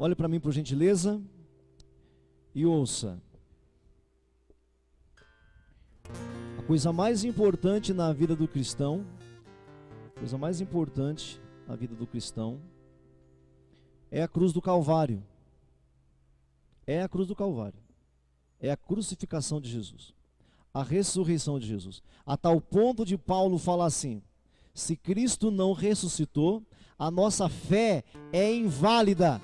Olhe para mim, por gentileza, e ouça. A coisa mais importante na vida do cristão, é a cruz do Calvário. É a cruz do Calvário. É a crucificação de Jesus. A ressurreição de Jesus. A tal ponto de Paulo falar assim: se Cristo não ressuscitou, a nossa fé é inválida.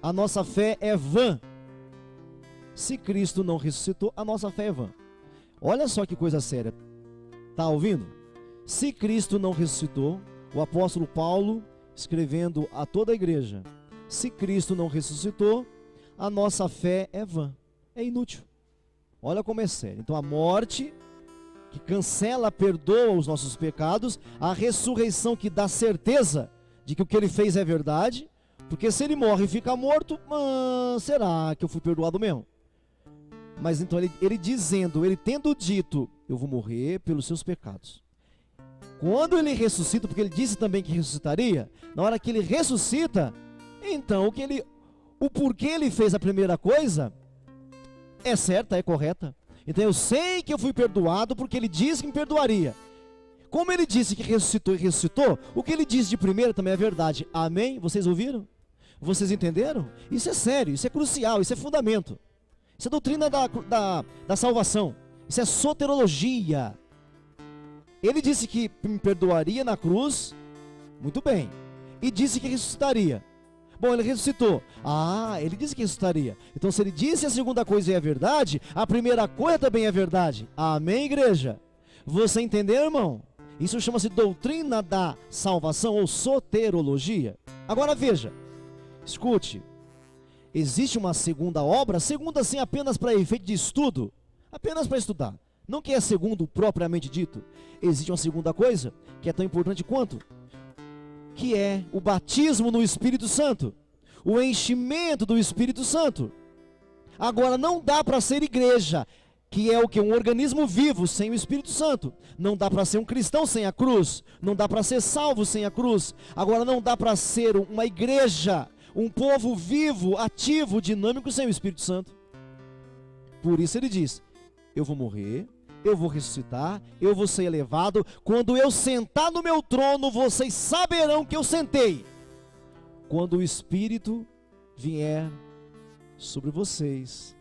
A nossa fé é vã. Se Cristo não ressuscitou, a nossa fé é vã. Olha só que coisa séria. Está ouvindo? Se Cristo não ressuscitou, o apóstolo Paulo escrevendo a toda a igreja: se Cristo não ressuscitou, a nossa fé é vã, é inútil. Olha como é sério. Então a morte que cancela, perdoa os nossos pecados, a ressurreição que dá certeza de que o que ele fez é verdade, porque se ele morre e fica morto, será que eu fui perdoado mesmo? Mas então ele dizendo, ele tendo dito: eu vou morrer pelos seus pecados. Quando ele ressuscita, porque ele disse também que ressuscitaria, na hora que ele ressuscita, então o porquê ele fez a primeira coisa é certa, é correta. Então eu sei que eu fui perdoado porque ele disse que me perdoaria. Como ele disse que ressuscitou e ressuscitou, o que ele disse de primeira também é verdade. Amém? Vocês ouviram? Vocês entenderam? Isso é sério, isso é crucial, isso é fundamento. Isso é doutrina da salvação. Isso é soterologia. Ele disse que me perdoaria na cruz, muito bem, e disse que ressuscitaria. Bom, ele ressuscitou. Ele disse que ressuscitaria. Então se ele disse a segunda coisa e é verdade, a primeira coisa também é verdade. Amém, igreja? Você entendeu, irmão? Isso chama-se doutrina da salvação ou soterologia. Agora veja, escute. Existe uma segunda obra, segunda assim apenas para efeito de estudo, apenas para estudar. Não que é segundo propriamente dito. Existe uma segunda coisa que é tão importante quanto, que é o batismo no Espírito Santo, o enchimento do Espírito Santo. Agora não dá para ser igreja, que é o que? Um organismo vivo sem o Espírito Santo. Não dá para ser um cristão sem a cruz. Não dá para ser salvo sem a cruz. Agora não dá para ser uma igreja, um povo vivo, ativo, dinâmico sem o Espírito Santo. Por isso ele diz: eu vou morrer, eu vou ressuscitar, eu vou ser elevado. Quando eu sentar no meu trono, vocês saberão que eu sentei. Quando o Espírito vier sobre vocês.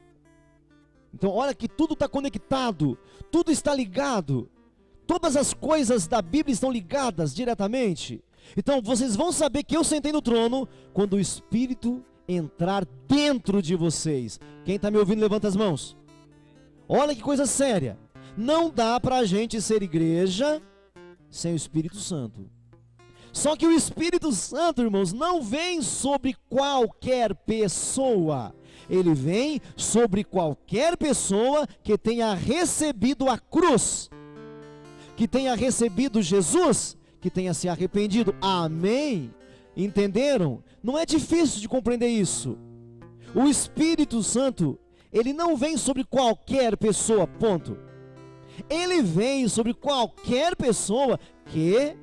Então olha que tudo está conectado, tudo está ligado. Todas as coisas da Bíblia estão ligadas diretamente. Então vocês vão saber que eu sentei no trono quando o Espírito entrar dentro de vocês. Quem está me ouvindo, levanta as mãos. Olha que coisa séria. Não dá para a gente ser igreja sem o Espírito Santo. Só que o Espírito Santo, irmãos, não vem sobre qualquer pessoa. Ele vem sobre qualquer pessoa que tenha recebido a cruz, que tenha recebido Jesus, que tenha se arrependido. Amém? Entenderam? Não é difícil de compreender isso. O Espírito Santo, ele não vem sobre qualquer pessoa, ponto. Ele vem sobre qualquer pessoa que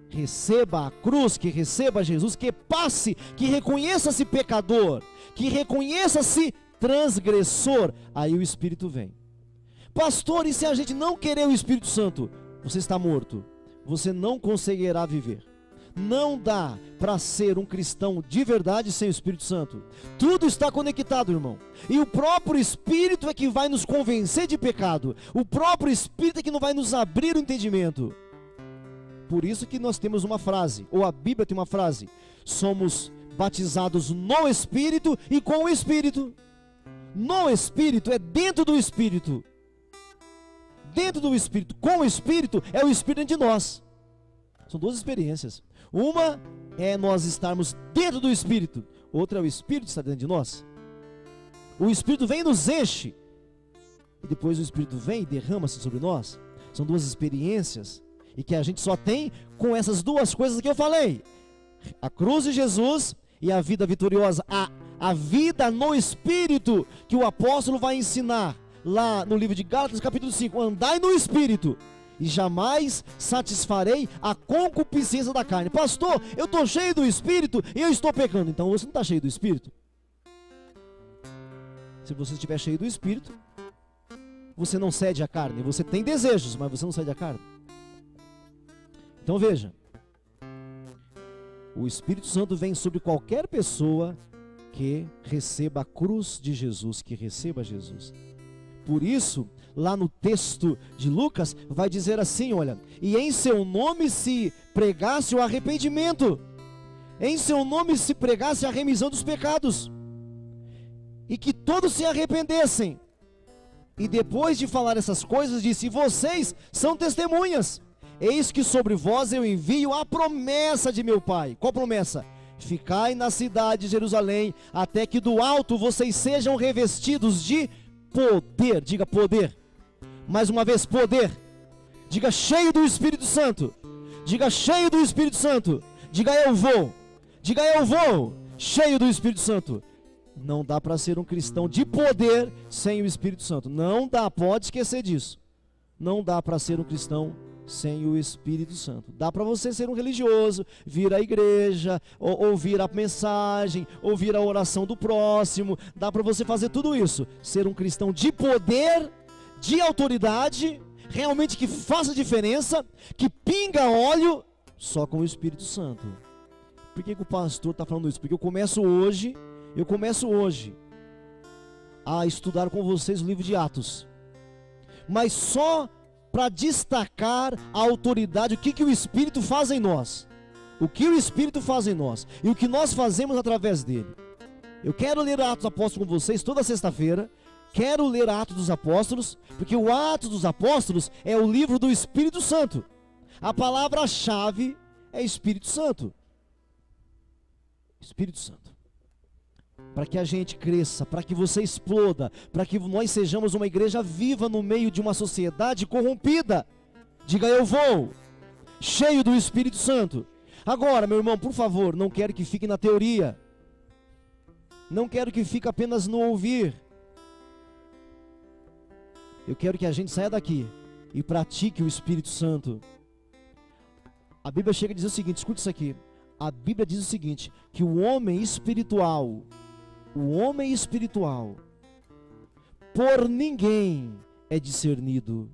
receba a cruz, que receba Jesus, que passe, que reconheça-se pecador, que reconheça-se transgressor. Aí o Espírito vem. Pastor, e se a gente não querer o Espírito Santo? Você está morto. Você não conseguirá viver. Não dá para ser um cristão de verdade sem o Espírito Santo. Tudo está conectado, irmão. E o próprio Espírito é que vai nos convencer de pecado. O próprio Espírito é que não vai nos abrir o entendimento. Por isso que nós temos uma frase, ou a Bíblia tem uma frase: somos batizados no Espírito e com o Espírito. No Espírito é dentro do Espírito. Dentro do Espírito, com o Espírito, é o Espírito dentro de nós. São duas experiências. Uma é nós estarmos dentro do Espírito, outra é o Espírito estar dentro de nós. O Espírito vem e nos enche, e depois o Espírito vem e derrama-se sobre nós. São duas experiências, e que a gente só tem com essas duas coisas que eu falei: a cruz de Jesus e a vida vitoriosa, a vida no Espírito, que o apóstolo vai ensinar lá no livro de Gálatas capítulo 5, andai no Espírito, e jamais satisfarei a concupiscência da carne. Pastor, eu estou cheio do Espírito e eu estou pecando. Então você não está cheio do Espírito. Se você estiver cheio do Espírito, você não cede à carne. Você tem desejos, mas você não cede à carne. Então veja, o Espírito Santo vem sobre qualquer pessoa que receba a cruz de Jesus, que receba Jesus. Por isso, lá no texto de Lucas, vai dizer assim, olha, e em seu nome se pregasse o arrependimento, em seu nome se pregasse a remissão dos pecados, e que todos se arrependessem. E depois de falar essas coisas, disse, vocês são testemunhas, eis que sobre vós eu envio a promessa de meu Pai. Qual promessa? Ficai na cidade de Jerusalém, até que do alto vocês sejam revestidos de poder. Diga poder. Mais uma vez, poder. Diga cheio do Espírito Santo. Diga cheio do Espírito Santo. Diga eu vou. Diga eu vou. Cheio do Espírito Santo. Não dá para ser um cristão de poder sem o Espírito Santo. Não dá, pode esquecer disso. Não dá para ser um cristão sem o Espírito Santo. Dá para você ser um religioso, vir à igreja, ouvir a mensagem, ouvir a oração do próximo. Dá para você fazer tudo isso. Ser um cristão de poder, de autoridade, realmente que faça diferença, que pinga óleo, só com o Espírito Santo. Por que o pastor está falando isso? Porque eu começo hoje a estudar com vocês o livro de Atos. Mas só para destacar a autoridade, o que o Espírito faz em nós. O que o Espírito faz em nós e o que nós fazemos através dele. Eu quero ler Atos dos Apóstolos com vocês toda sexta-feira. Quero ler Atos dos Apóstolos, porque o Atos dos Apóstolos é o livro do Espírito Santo. A palavra-chave é Espírito Santo. Espírito Santo. Para que a gente cresça, para que você exploda, para que nós sejamos uma igreja viva no meio de uma sociedade corrompida. Diga eu vou, cheio do Espírito Santo. Agora, meu irmão, por favor, não quero que fique na teoria. Não quero que fique apenas no ouvir. Eu quero que a gente saia daqui e pratique o Espírito Santo. A Bíblia chega a dizer o seguinte, escute isso aqui. A Bíblia diz o seguinte, que o homem espiritual, por ninguém é discernido.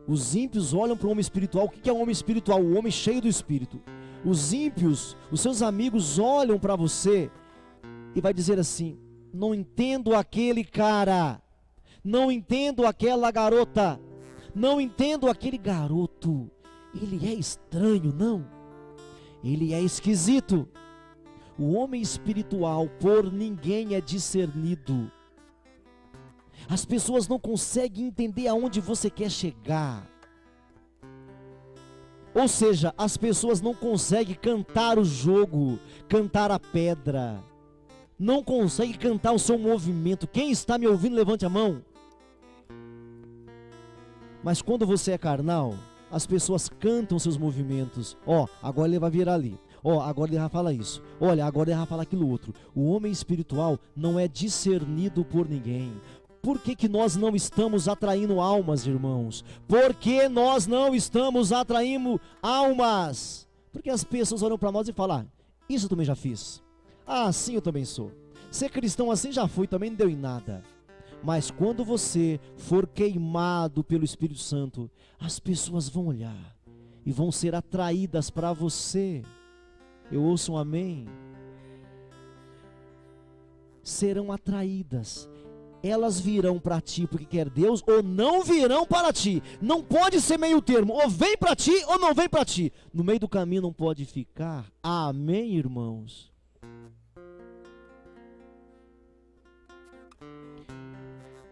Os ímpios olham para o homem espiritual. O que é o homem espiritual? O homem cheio do Espírito. Os ímpios, os seus amigos olham para você e vai dizer assim, não entendo aquele cara, não entendo aquela garota, não entendo aquele garoto, ele é estranho, não, ele é esquisito. O homem espiritual por ninguém é discernido. As pessoas não conseguem entender aonde você quer chegar. Ou seja, as pessoas não conseguem cantar o jogo, cantar a pedra. Não conseguem cantar o seu movimento. Quem está me ouvindo, levante a mão. Mas quando você é carnal, as pessoas cantam seus movimentos. Ó, agora ele vai virar ali. Ó, agora ele vai falar isso. Olha, agora ele vai falar aquilo outro. O homem espiritual não é discernido por ninguém. Por que nós não estamos atraindo almas, irmãos? Por que nós não estamos atraindo almas? Porque as pessoas olham para nós e falam, isso eu também já fiz. Ah, assim eu também sou. Ser cristão assim já fui, também não deu em nada. Mas quando você for queimado pelo Espírito Santo, as pessoas vão olhar e vão ser atraídas para você. Eu ouço um amém. Serão atraídas. Elas virão para ti porque quer Deus, ou não virão para ti. Não pode ser meio termo, ou vem para ti ou não vem para ti. No meio do caminho não pode ficar. Amém, irmãos?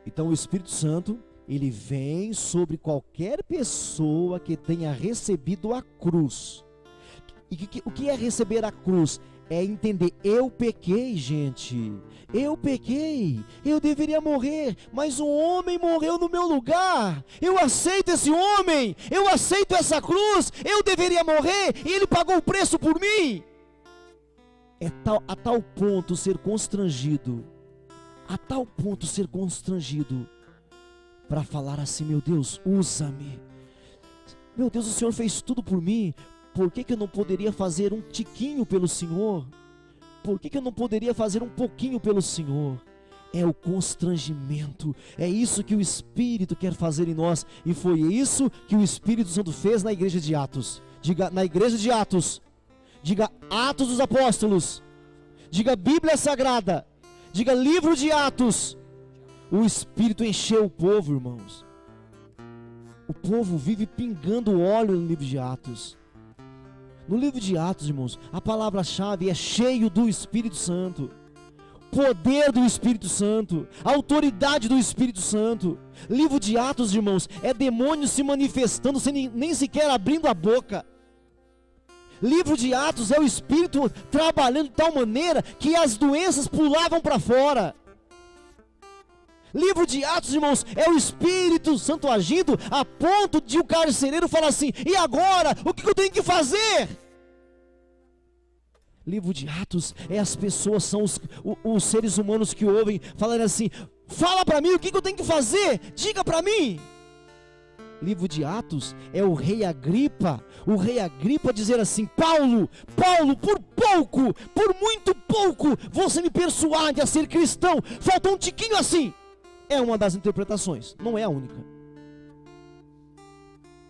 Então o Espírito Santo, ele vem sobre qualquer pessoa que tenha recebido a cruz. E o que é receber a cruz? É entender, eu pequei, gente, eu pequei, eu deveria morrer, mas um homem morreu no meu lugar, eu aceito esse homem, eu aceito essa cruz, eu deveria morrer, e ele pagou o preço por mim. É a tal ponto ser constrangido, para falar assim, meu Deus, usa-me, Meu Deus, o Senhor fez tudo por mim, por que eu não poderia fazer um tiquinho pelo Senhor? Por que eu não poderia fazer um pouquinho pelo Senhor? É o constrangimento, é isso que o Espírito quer fazer em nós, e foi isso que o Espírito Santo fez na igreja de Atos. Diga, na igreja de Atos. Diga, Atos dos Apóstolos. Diga, Bíblia Sagrada. Diga, livro de Atos. O Espírito encheu o povo, irmãos. O povo vive pingando óleo no livro de Atos. No livro de Atos, irmãos, a palavra-chave é cheio do Espírito Santo. Poder do Espírito Santo, autoridade do Espírito Santo. Livro de Atos, irmãos, é demônio se manifestando sem nem sequer abrindo a boca. Livro de Atos é o Espírito trabalhando de tal maneira que as doenças pulavam para fora. Livro de Atos, irmãos, é o Espírito Santo agindo a ponto de o carcereiro falar assim: e agora? O que eu tenho que fazer? Livro de Atos é as pessoas, são os seres humanos que ouvem, falando assim: fala para mim o que eu tenho que fazer, diga para mim. Livro de Atos é o rei Agripa dizer assim: Paulo, por muito pouco, você me persuade a ser cristão, falta um tiquinho assim. É uma das interpretações, não é a única.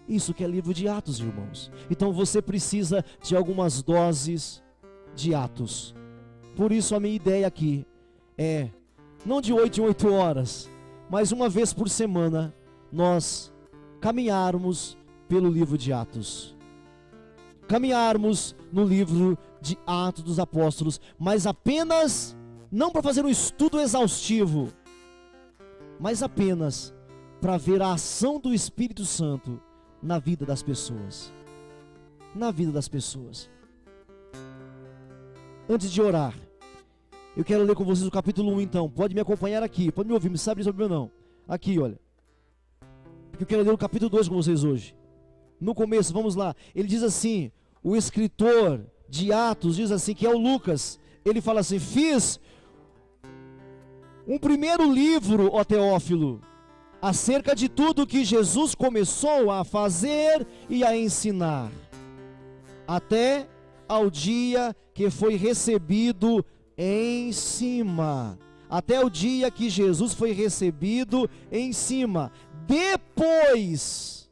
Isso que é livro de Atos, irmãos. Então você precisa de algumas doses de Atos. Por isso a minha ideia aqui é, não de 8 em 8 horas, mas uma vez por semana, nós caminharmos pelo livro de Atos. Caminharmos no livro de Atos dos Apóstolos, mas apenas, não para fazer um estudo exaustivo, mas apenas para ver a ação do Espírito Santo na vida das pessoas. Na vida das pessoas. Antes de orar, eu quero ler com vocês o capítulo 1 então. Pode me acompanhar aqui, pode me ouvir, me sabe sobre o meu não. Aqui, olha. Eu quero ler o capítulo 2 com vocês hoje. No começo, vamos lá. Ele diz assim, o escritor de Atos diz assim, que é o Lucas. Ele fala assim: fiz um primeiro livro, ó Teófilo, acerca de tudo que Jesus começou a fazer e a ensinar, até ao dia que foi recebido em cima. Até o dia que Jesus foi recebido em cima. Depois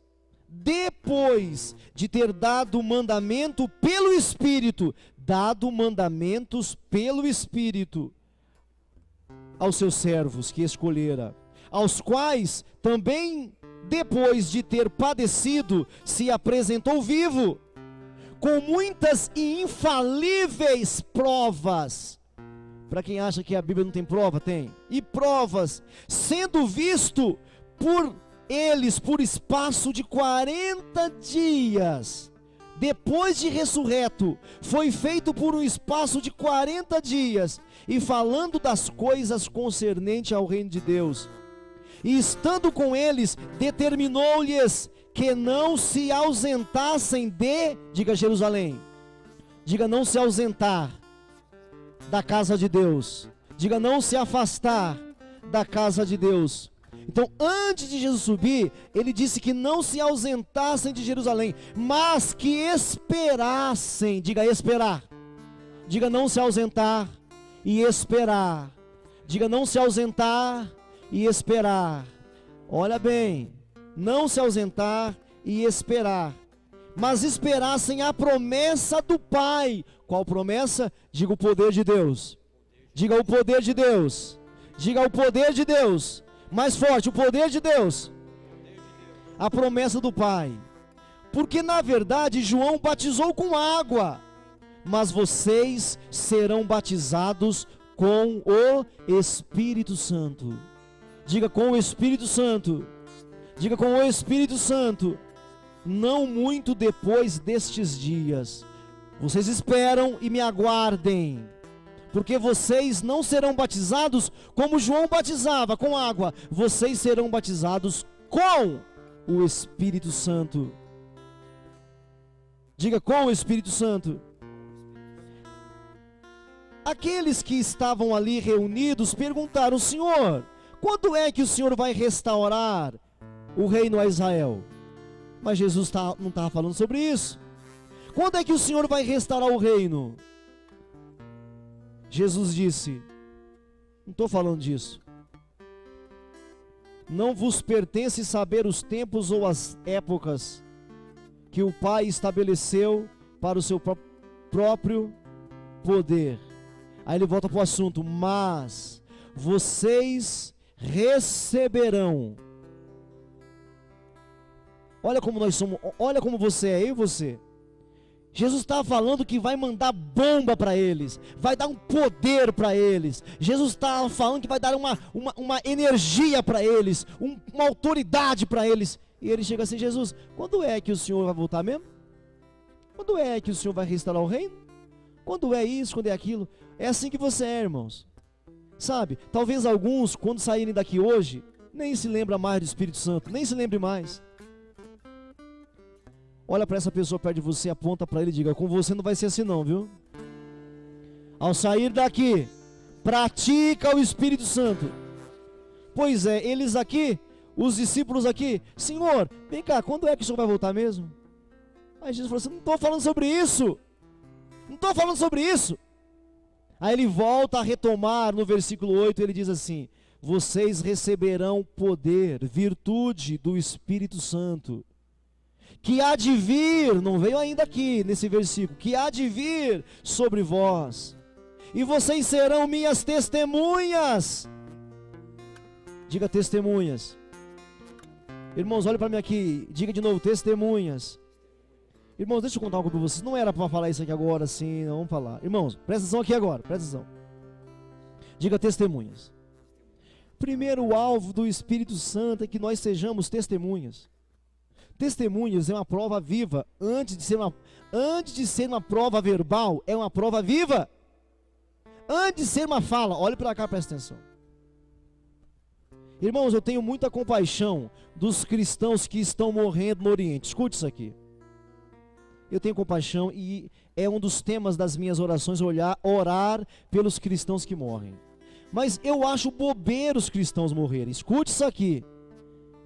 de ter dado mandamento pelo Espírito, dado mandamentos pelo Espírito aos seus servos que escolhera, aos quais também depois de ter padecido, se apresentou vivo, com muitas e infalíveis provas. Para quem acha que a Bíblia não tem prova, tem. E provas, sendo visto por eles por espaço de 40 dias. Depois de ressurreto, foi feito por um espaço de 40 dias, e falando das coisas concernentes ao reino de Deus. E estando com eles, determinou-lhes que não se ausentassem diga Jerusalém, diga não se ausentar da casa de Deus, diga não se afastar da casa de Deus. Então, antes de Jesus subir, ele disse que não se ausentassem de Jerusalém, mas que esperassem, diga esperar, diga não se ausentar e esperar, diga não se ausentar e esperar. Olha bem, não se ausentar e esperar, mas esperassem a promessa do Pai. Qual promessa? Diga o poder de Deus, diga o poder de Deus, diga o poder de Deus, mais forte, o poder de Deus, a promessa do Pai. Porque na verdade João batizou com água, mas vocês serão batizados com o Espírito Santo. Diga com o Espírito Santo, diga com o Espírito Santo, não muito depois destes dias. Vocês esperam e me aguardem, porque vocês não serão batizados como João batizava, com água. Vocês serão batizados com o Espírito Santo. Diga com o Espírito Santo. Aqueles que estavam ali reunidos perguntaram: Senhor, quando é que o Senhor vai restaurar o reino a Israel? Mas Jesus não estava falando sobre isso. Quando é que o Senhor vai restaurar o reino? Jesus disse: não estou falando disso. Não vos pertence saber os tempos ou as épocas que o Pai estabeleceu para o seu próprio poder. Aí ele volta para o assunto: mas vocês receberão. Olha como nós somos, olha como você é, eu e você. Jesus está falando que vai mandar bomba para eles, vai dar um poder para eles. Jesus está falando que vai dar uma energia para eles, uma autoridade para eles. E ele chega assim: Jesus, quando é que o Senhor vai voltar mesmo? Quando é que o Senhor vai restaurar o reino? Quando é isso, quando é aquilo? É assim que você é, irmãos. Sabe, talvez alguns, quando saírem daqui hoje, nem se lembra mais do Espírito Santo, nem se lembre mais. Olha para essa pessoa perto de você, aponta para ele e diga: com você não vai ser assim não, viu? Ao sair daqui, pratica o Espírito Santo. Pois é, eles aqui, os discípulos aqui: Senhor, vem cá, quando é que o Senhor vai voltar mesmo? Aí Jesus falou assim: não estou falando sobre isso. Não estou falando sobre isso. Aí ele volta a retomar no versículo 8, ele diz assim: vocês receberão poder, virtude do Espírito Santo, que há de vir, não veio ainda aqui nesse versículo, que há de vir sobre vós, e vocês serão minhas testemunhas. Diga testemunhas. Irmãos, olha para mim aqui, diga de novo: testemunhas. Irmãos, deixa eu contar uma coisa para vocês. Não era para falar isso aqui agora, assim, não, vamos falar. Irmãos, presta atenção aqui agora, presta atenção. Diga testemunhas. Primeiro alvo do Espírito Santo é que nós sejamos testemunhas. Testemunhas é uma prova viva. Antes de ser uma prova verbal, é uma prova viva. Antes de ser uma fala, olhe para cá, presta atenção. Irmãos, eu tenho muita compaixão dos cristãos que estão morrendo no Oriente. Escute isso aqui. Eu tenho compaixão e é um dos temas das minhas orações, orar pelos cristãos que morrem. Mas eu acho bobeira os cristãos morrerem. Escute isso aqui.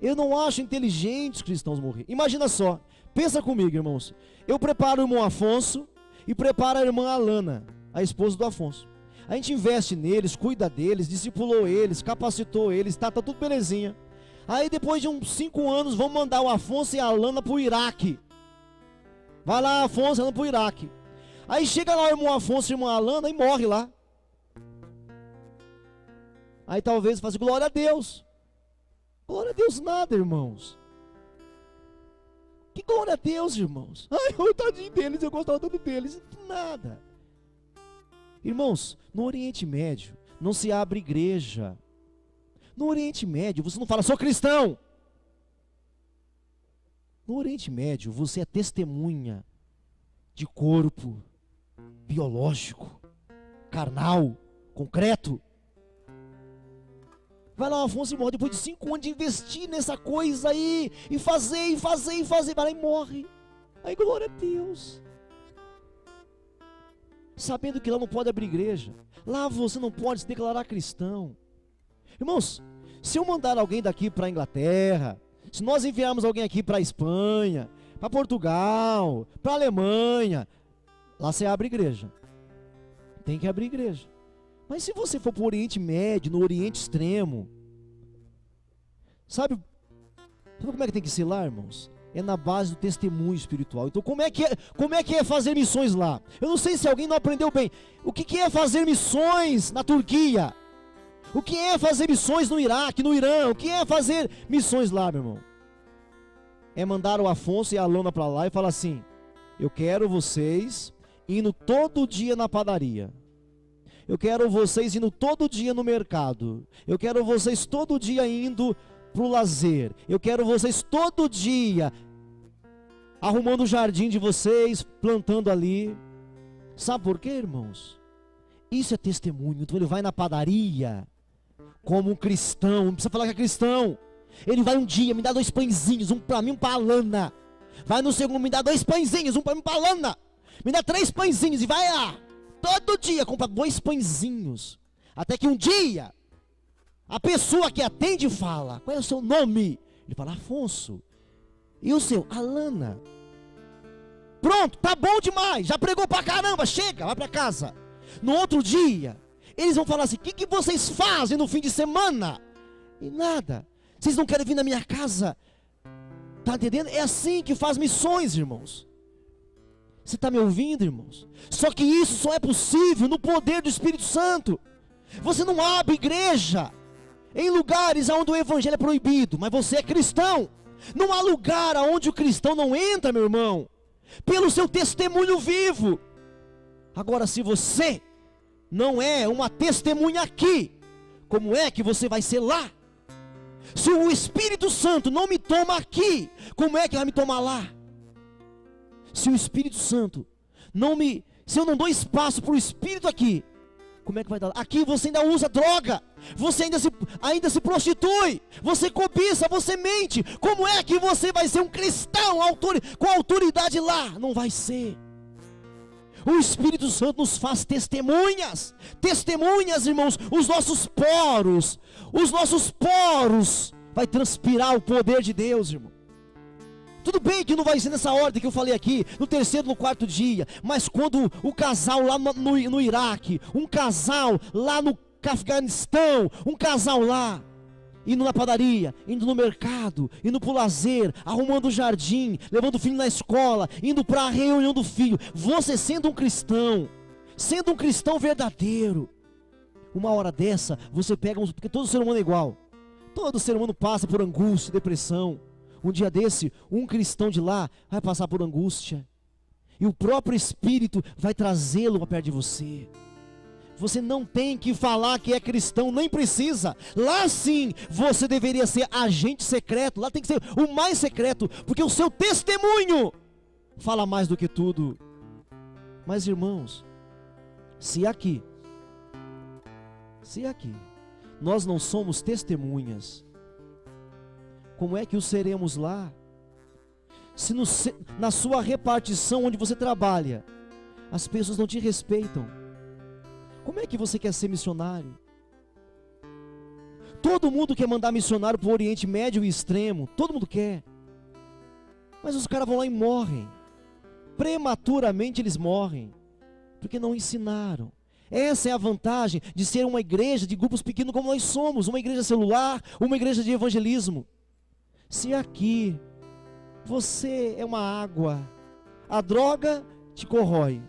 Eu não acho inteligente os cristãos morrerem. Imagina só, pensa comigo, irmãos. Eu preparo o irmão Afonso e preparo a irmã Alana, a esposa do Afonso. A gente investe neles, cuida deles, discipulou eles, capacitou eles, tá tudo belezinha. Aí depois de uns 5 anos, vamos mandar o Afonso e a Alana para o Iraque. Vai lá, Afonso, anda para o Iraque. Aí chega lá o irmão Afonso e a irmã Alana e morre lá. Aí talvez faça glória a Deus. Glória a Deus nada, irmãos. Que glória a Deus, irmãos. Ai, tadinho deles, eu gostava tanto deles. Nada. Irmãos, no Oriente Médio não se abre igreja. No Oriente Médio você não fala: sou cristão. No Oriente Médio você é testemunha de corpo biológico, carnal, concreto. Vai lá o Afonso e morre depois de 5 anos de investir nessa coisa aí, e fazer, vai lá e morre. Aí glória a Deus. Sabendo que lá não pode abrir igreja, lá você não pode se declarar cristão. Irmãos, se eu mandar alguém daqui para a Inglaterra, se nós enviarmos alguém aqui para a Espanha, para Portugal, para a Alemanha, lá você abre igreja. Tem que abrir igreja. Mas se você for para o Oriente Médio, no Oriente Extremo, sabe como é que tem que ser lá, irmãos? É na base do testemunho espiritual. Então como é que é fazer missões lá? Eu não sei se alguém não aprendeu bem. O que é fazer missões na Turquia? O que é fazer missões no Iraque, no Irã? O que é fazer missões lá, meu irmão? É mandar o Afonso e a Alana para lá e falar assim: eu quero vocês indo todo dia na padaria. Eu quero vocês indo todo dia no mercado. Eu quero vocês todo dia indo para o lazer. Eu quero vocês todo dia arrumando o jardim de vocês, plantando ali. Sabe por quê, irmãos? Isso é testemunho. Então ele vai na padaria como um cristão. Não precisa falar que é cristão. Ele vai um dia, me dá 2 pãezinhos, um para mim, um para a Alana. Vai no segundo, me dá 2 pãezinhos, um para mim, para a Alana. Me dá 3 pãezinhos e vai lá. Todo dia compra 2 pãezinhos. Até que um dia a pessoa que atende fala: qual é o seu nome? Ele fala: Afonso. E o seu? Alana. Pronto, tá bom demais, já pregou pra caramba, chega, vai pra casa. No outro dia, eles vão falar assim: o que vocês fazem no fim de semana? E nada. Vocês não querem vir na minha casa? Tá entendendo? É assim que faz missões, irmãos. Você está me ouvindo, irmãos? Só que isso só é possível no poder do Espírito Santo. Você não abre igreja em lugares onde o evangelho é proibido, mas você é cristão. Não há lugar onde o cristão não entra, meu irmão, pelo seu testemunho vivo. Agora, se você não é uma testemunha aqui, como é que você vai ser lá? Se o Espírito Santo não me toma aqui, como é que vai me tomar lá? Se o Espírito Santo se eu não dou espaço para o Espírito aqui, como é que vai dar? Aqui você ainda usa droga, você ainda se prostitui, você cobiça, você mente. Como é que você vai ser um cristão com autoridade lá? Não vai ser. O Espírito Santo nos faz testemunhas, irmãos. Os nossos poros vai transpirar o poder de Deus, irmão. Tudo bem que não vai ser nessa ordem que eu falei aqui, no terceiro, no quarto dia, mas quando o casal lá no Iraque, um casal lá no Afeganistão, um casal lá, indo na padaria, indo no mercado, indo para o lazer, arrumando o jardim, levando o filho na escola, indo para a reunião do filho, você sendo um cristão verdadeiro, uma hora dessa, você pega, porque todo ser humano é igual, todo ser humano passa por angústia, depressão. Um dia desse, um cristão de lá vai passar por angústia, e o próprio Espírito vai trazê-lo para perto de você. Você não tem que falar que é cristão, nem precisa. Lá sim, você deveria ser agente secreto, lá tem que ser o mais secreto, porque o seu testemunho fala mais do que tudo. Mas irmãos, se aqui nós não somos testemunhas, como é que o seremos lá? Se na sua repartição onde você trabalha, as pessoas não te respeitam, como é que você quer ser missionário? Todo mundo quer mandar missionário para o Oriente Médio e Extremo, todo mundo quer, mas os caras vão lá e morrem, prematuramente eles morrem, porque não ensinaram. Essa é a vantagem de ser uma igreja de grupos pequenos como nós somos, uma igreja celular, uma igreja de evangelismo. Se aqui você é uma água, a droga te corrói,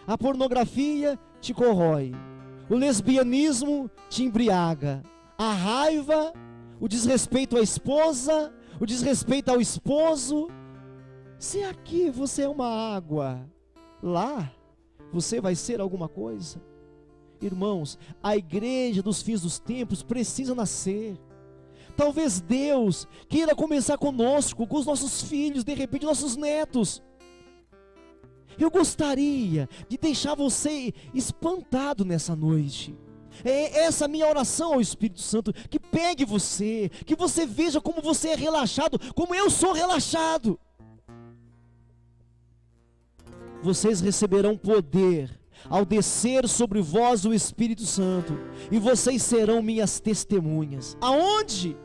a pornografia te corrói, o lesbianismo te embriaga, a raiva, o desrespeito à esposa, o desrespeito ao esposo. Se aqui você é uma água, lá você vai ser alguma coisa. Irmãos, a igreja dos fins dos tempos precisa nascer. Talvez Deus queira começar conosco, com os nossos filhos, de repente nossos netos. Eu gostaria de deixar você espantado nessa noite. É essa a minha oração ao Espírito Santo, que pegue você, que você veja como você é relaxado, como eu sou relaxado. Vocês receberão poder ao descer sobre vós o Espírito Santo, e vocês serão minhas testemunhas. Aonde?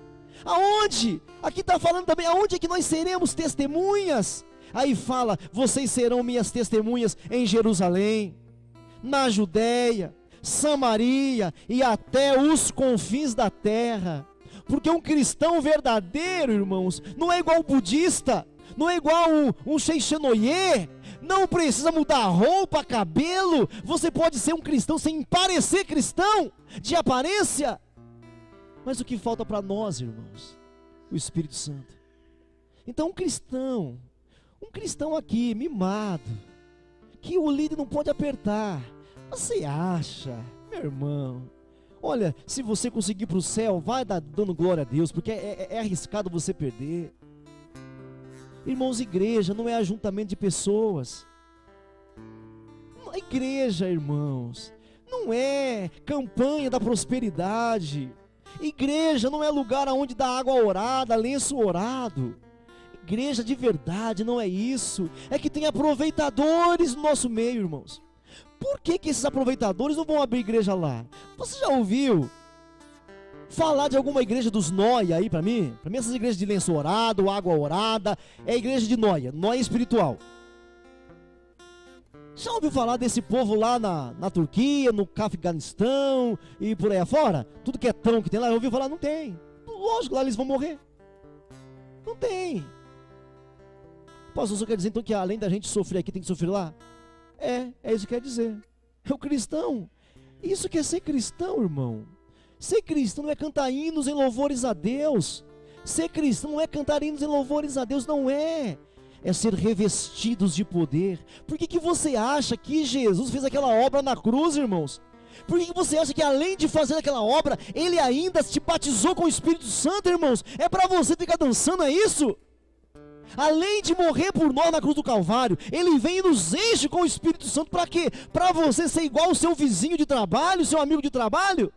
Aonde? Aqui está falando também, aonde é que nós seremos testemunhas? Aí fala, vocês serão minhas testemunhas em Jerusalém, na Judéia, Samaria e até os confins da terra. Porque um cristão verdadeiro, irmãos, não é igual um budista, não é igual um Sheixenoye, não precisa mudar roupa, cabelo. Você pode ser um cristão sem parecer cristão, de aparência. Mas o que falta para nós, irmãos? O Espírito Santo. Então um cristão aqui, mimado, que o líder não pode apertar. Você acha, meu irmão? Olha, se você conseguir para o céu, vai dando glória a Deus, porque é arriscado você perder. Irmãos, igreja não é ajuntamento de pessoas. A igreja, irmãos, não é campanha da prosperidade. Igreja não é lugar onde dá água orada, lenço orado. Igreja de verdade não é isso. É que tem aproveitadores no nosso meio, irmãos. Por que esses aproveitadores não vão abrir igreja lá? Você já ouviu falar de alguma igreja dos Noia aí para mim essas igrejas de lenço orado, água orada, é igreja de Noia espiritual. Já ouviu falar desse povo lá na Turquia, no Afeganistão e por aí afora? Tudo que é tão que tem lá, eu ouvi falar, não tem. Lógico, lá eles vão morrer. Não tem. Pastor, só quer dizer então que além da gente sofrer aqui, tem que sofrer lá? É isso que quer dizer. É o cristão. Isso que é ser cristão, irmão. Ser cristão não é cantar hinos em louvores a Deus. Ser cristão não é cantar hinos em louvores a Deus, não é. É ser revestidos de poder. Por que você acha que Jesus fez aquela obra na cruz, irmãos? Por que você acha que além de fazer aquela obra, Ele ainda te batizou com o Espírito Santo, irmãos? É para você ficar dançando, é isso? Além de morrer por nós na cruz do Calvário, Ele vem e nos enche com o Espírito Santo para quê? Para você ser igual ao seu vizinho de trabalho, seu amigo de trabalho?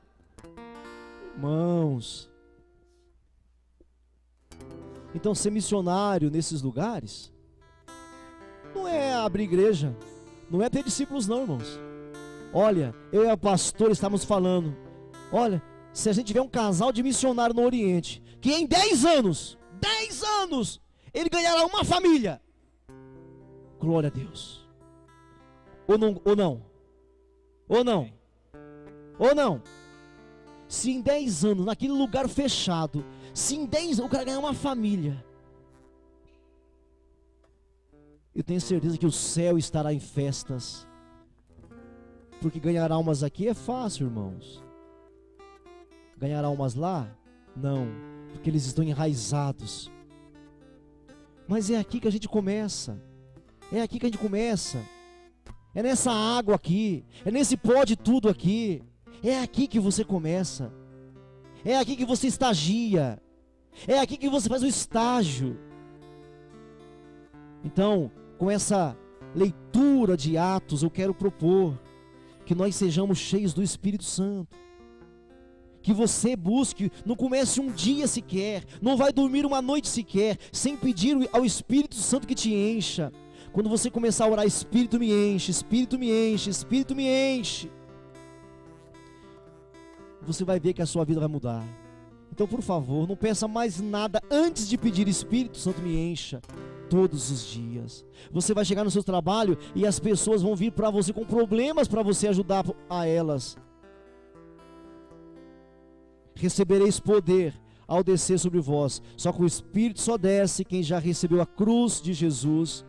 Irmãos, então ser missionário nesses lugares não é abrir igreja, não é ter discípulos não, irmãos. Olha, eu e a pastora estávamos falando, olha, se a gente tiver um casal de missionário no Oriente, que em 10 anos, ele ganhará uma família, glória a Deus. Ou não, se em 10 anos, naquele lugar fechado, se em 10 anos o cara ganhar uma família, eu tenho certeza que o céu estará em festas, porque ganhar almas aqui é fácil, irmãos. Ganhar almas lá? Não, porque eles estão enraizados. Mas é aqui que a gente começa. É nessa água aqui, é nesse pó de tudo aqui. É aqui que você começa. É aqui que você estagia. É aqui que você faz o estágio. Então, com essa leitura de Atos, eu quero propor que nós sejamos cheios do Espírito Santo. Que você busque, não comece um dia sequer, não vai dormir uma noite sequer, sem pedir ao Espírito Santo que te encha. Quando você começar a orar, Espírito me enche, Espírito me enche, Espírito me enche, você vai ver que a sua vida vai mudar. Então, por favor, não peça mais nada antes de pedir Espírito Santo me encha. Todos os dias. Você vai chegar no seu trabalho e as pessoas vão vir para você com problemas para você ajudar a elas. Recebereis poder ao descer sobre vós. Só que o Espírito só desce quem já recebeu a cruz de Jesus.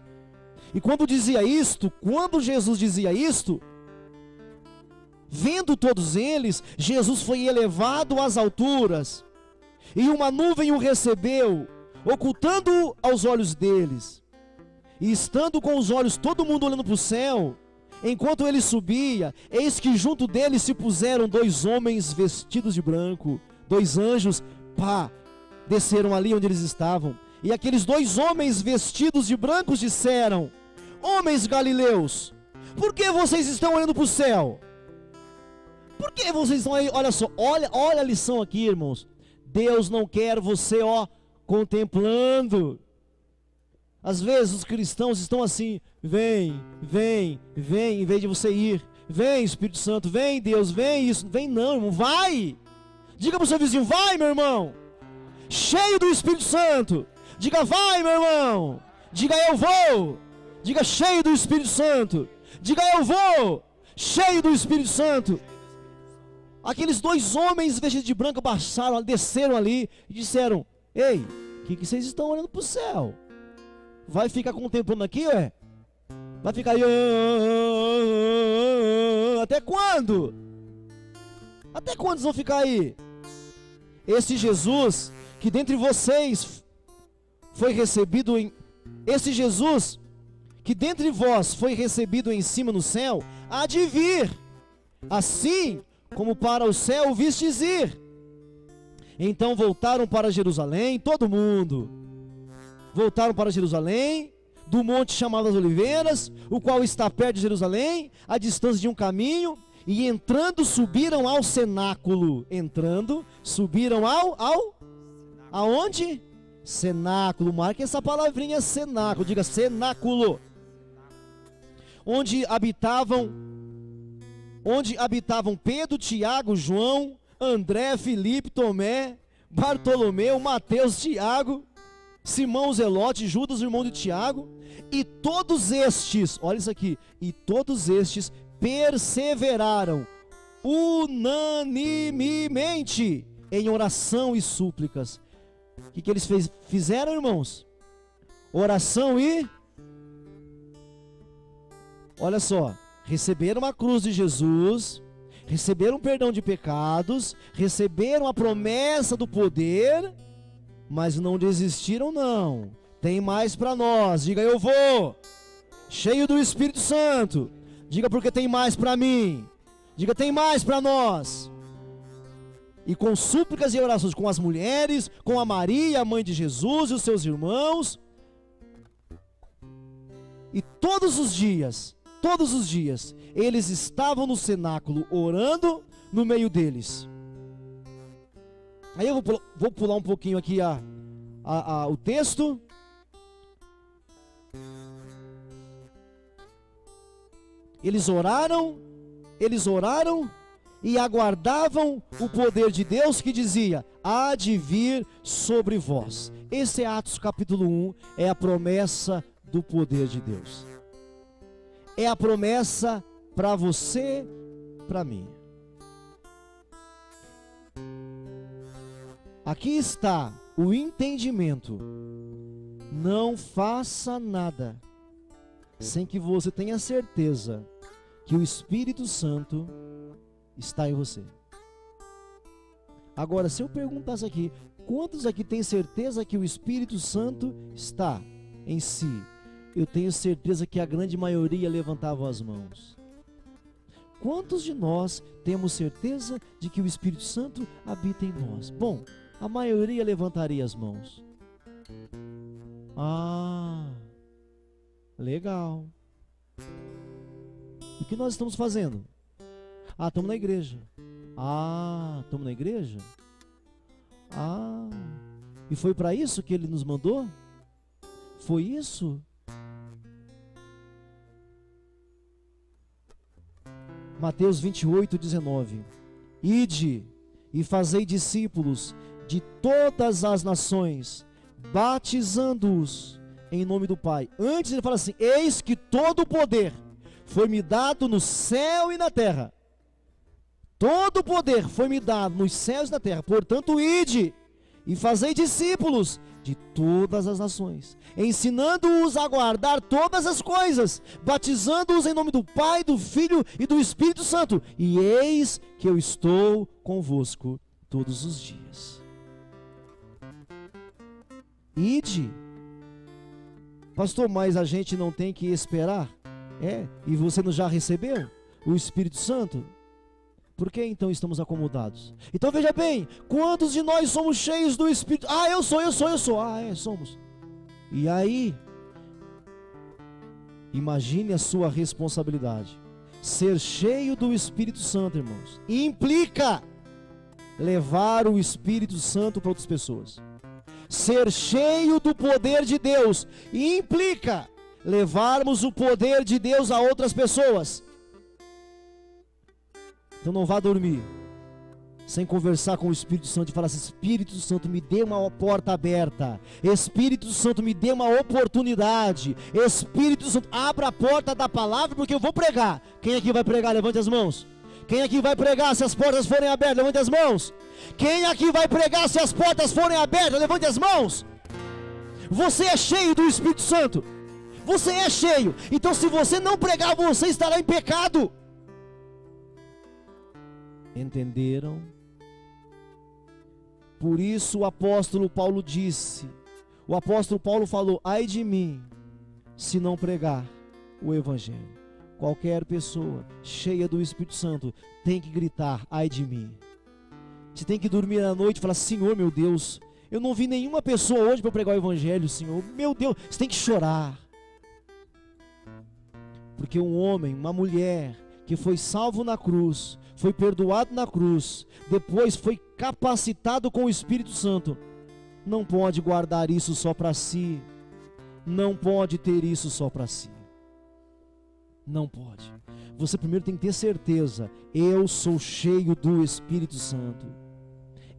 E quando Jesus dizia isto, vendo todos eles, Jesus foi elevado às alturas, e uma nuvem o recebeu, ocultando-o aos olhos deles. E estando com os olhos todo mundo olhando para o céu, enquanto ele subia, eis que junto dele se puseram 2 homens vestidos de branco, 2 anjos, desceram ali onde eles estavam. E aqueles 2 homens vestidos de brancos disseram: homens galileus, por que vocês estão olhando para o céu? Por que vocês estão aí? Olha só, olha a lição aqui, irmãos. Deus não quer você, contemplando. Às vezes os cristãos estão assim: vem, em vez de você ir. Vem, Espírito Santo, vem, Deus, vem isso. Vem não, irmão, vai. Diga para o seu vizinho: vai, meu irmão, cheio do Espírito Santo. Diga: vai, meu irmão. Diga: eu vou. Diga: cheio do Espírito Santo. Diga: eu vou, cheio do Espírito Santo. Aqueles 2 homens vestidos de branco desceram ali e disseram: ei, o que vocês estão olhando para o céu? Vai ficar contemplando aqui, ué? Vai ficar aí, até quando? Até quando vão ficar aí? Esse Jesus que dentre vocês foi recebido esse Jesus que dentre vós foi recebido em cima no céu, há de vir, assim como para o céu o vistes ir. Então voltaram para Jerusalém, todo mundo. Voltaram para Jerusalém, do monte chamado das Oliveiras, o qual está perto de Jerusalém, a distância de um caminho, e entrando subiram ao cenáculo. Subiram aonde? Cenáculo. Marque essa palavrinha, cenáculo. Diga: cenáculo. Onde habitavam Pedro, Tiago, João, André, Filipe, Tomé, Bartolomeu, Mateus, Tiago, Simão Zelote, Judas, irmão de Tiago, e todos estes, olha isso aqui, e todos estes perseveraram unanimemente em oração e súplicas. O que eles fizeram, irmãos? Oração e... Olha só, receberam a cruz de Jesus, receberam perdão de pecados, receberam a promessa do poder, mas não desistiram não. Tem mais para nós. Diga, eu vou, cheio do Espírito Santo. Diga, porque tem mais para mim. Diga, tem mais para nós. E com súplicas e orações com as mulheres, com a Maria, a mãe de Jesus e os seus irmãos. E todos os dias, eles estavam no cenáculo orando no meio deles. Aí eu vou pular um pouquinho aqui o texto. Eles oraram e aguardavam o poder de Deus que dizia: há de vir sobre vós. Esse é Atos capítulo 1, é a promessa do poder de Deus. É a promessa para você, para mim. Aqui está o entendimento. Não faça nada sem que você tenha certeza que o Espírito Santo está em você. Agora, se eu perguntasse aqui, quantos aqui têm certeza que o Espírito Santo está em si? Eu tenho certeza que a grande maioria levantavam as mãos. Quantos de nós temos certeza de que o Espírito Santo habita em nós? Bom, a maioria levantaria as mãos. Ah, legal. O que nós estamos fazendo? Ah, estamos na igreja. Ah, estamos na igreja? Ah, e foi para isso que ele nos mandou? Foi isso? Mateus 28:19. Ide e fazei discípulos de todas as nações, batizando-os em nome do Pai. Antes ele fala assim: eis que todo o poder foi-me dado no céu e na terra. Todo o poder foi-me dado nos céus e na terra. Portanto, ide e fazei discípulos de todas as nações, ensinando-os a guardar todas as coisas, batizando-os em nome do Pai, do Filho e do Espírito Santo. E eis que eu estou convosco todos os dias. Ide. Pastor, mas a gente não tem que esperar? E você não já recebeu o Espírito Santo? Por que então estamos acomodados? Então veja bem, quantos de nós somos cheios do Espírito? Ah, eu sou. Somos. E aí, imagine a sua responsabilidade. Ser cheio do Espírito Santo, irmãos, implica levar o Espírito Santo para outras pessoas. Ser cheio do poder de Deus implica levarmos o poder de Deus a outras pessoas. Então não vá dormir sem conversar com o Espírito Santo e falar assim: Espírito Santo, me dê uma porta aberta. Espírito Santo, me dê uma oportunidade. Espírito Santo, abra a porta da palavra, porque eu vou pregar. Quem aqui vai pregar? Levante as mãos. Quem aqui vai pregar se as portas forem abertas? Levante as mãos. Quem aqui vai pregar se as portas forem abertas? Levante as mãos. Você é cheio do Espírito Santo. Você é cheio. Então se você não pregar, você estará em pecado. Entenderam? Por isso o apóstolo Paulo disse, o apóstolo Paulo falou: ai de mim, se não pregar o Evangelho. Qualquer pessoa cheia do Espírito Santo tem que gritar: ai de mim. Você tem que dormir à noite e falar: Senhor, meu Deus, eu não vi nenhuma pessoa hoje para pregar o Evangelho, Senhor. Meu Deus, você tem que chorar. Porque um homem, uma mulher que foi salvo na cruz, foi perdoado na cruz, depois foi capacitado com o Espírito Santo, não pode guardar isso só para si, não pode ter isso só para si, não pode. Você primeiro tem que ter certeza: eu sou cheio do Espírito Santo.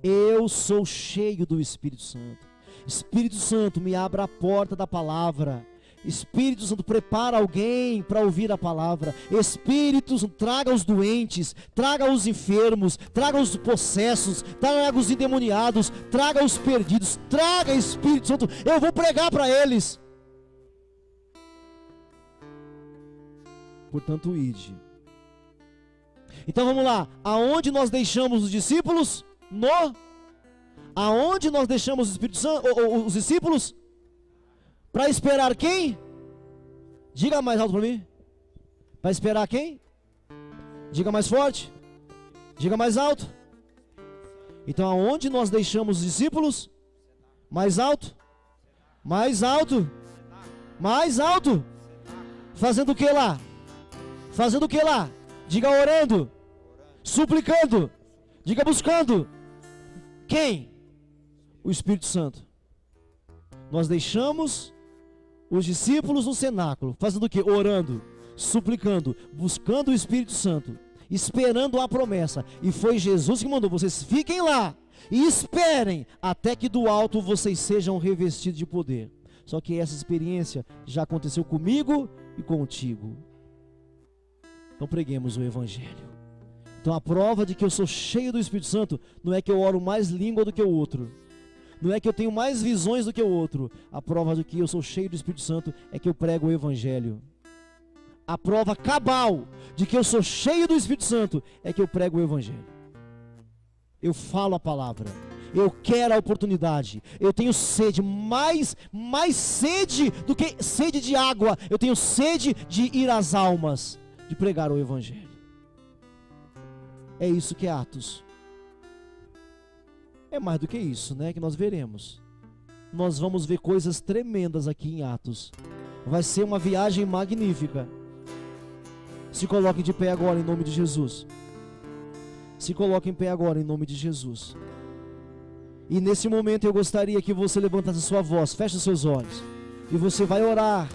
Eu sou cheio do Espírito Santo. Espírito Santo, me abra a porta da palavra. Espírito Santo, prepara alguém para ouvir a palavra. Espírito Santo, traga os doentes, traga os enfermos, traga os possessos, traga os endemoniados, traga os perdidos. Traga, Espírito Santo, eu vou pregar para eles. Portanto, ide. Então vamos lá, aonde nós deixamos os discípulos? Aonde nós deixamos o Espírito Santo, os discípulos? Para esperar quem? Diga mais alto para mim. Para esperar quem? Diga mais forte. Diga mais alto. Então aonde nós deixamos os discípulos? Mais alto. Mais alto. Mais alto. Fazendo o que lá? Fazendo o que lá? Diga orando. Suplicando. Diga buscando. Quem? O Espírito Santo. Nós deixamos os discípulos no cenáculo, fazendo o quê? Orando, suplicando, buscando o Espírito Santo, esperando a promessa. E foi Jesus que mandou: vocês fiquem lá e esperem até que do alto vocês sejam revestidos de poder. Só que essa experiência já aconteceu comigo e contigo. Então preguemos o Evangelho. Então a prova de que eu sou cheio do Espírito Santo não é que eu oro mais língua do que o outro, não é que eu tenho mais visões do que o outro. A prova de que eu sou cheio do Espírito Santo é que eu prego o Evangelho. A prova cabal de que eu sou cheio do Espírito Santo é que eu prego o Evangelho. Eu falo a palavra, eu quero a oportunidade, eu tenho sede, mais sede do que sede de água, eu tenho sede de ir às almas, de pregar o Evangelho. É isso que é Atos. É mais do que isso, né, que nós veremos. Nós vamos ver coisas tremendas aqui em Atos. Vai ser uma viagem magnífica. Se coloquem de pé agora em nome de Jesus. Se coloquem em pé agora em nome de Jesus. E nesse momento eu gostaria que você levantasse sua voz, feche seus olhos, e você vai orar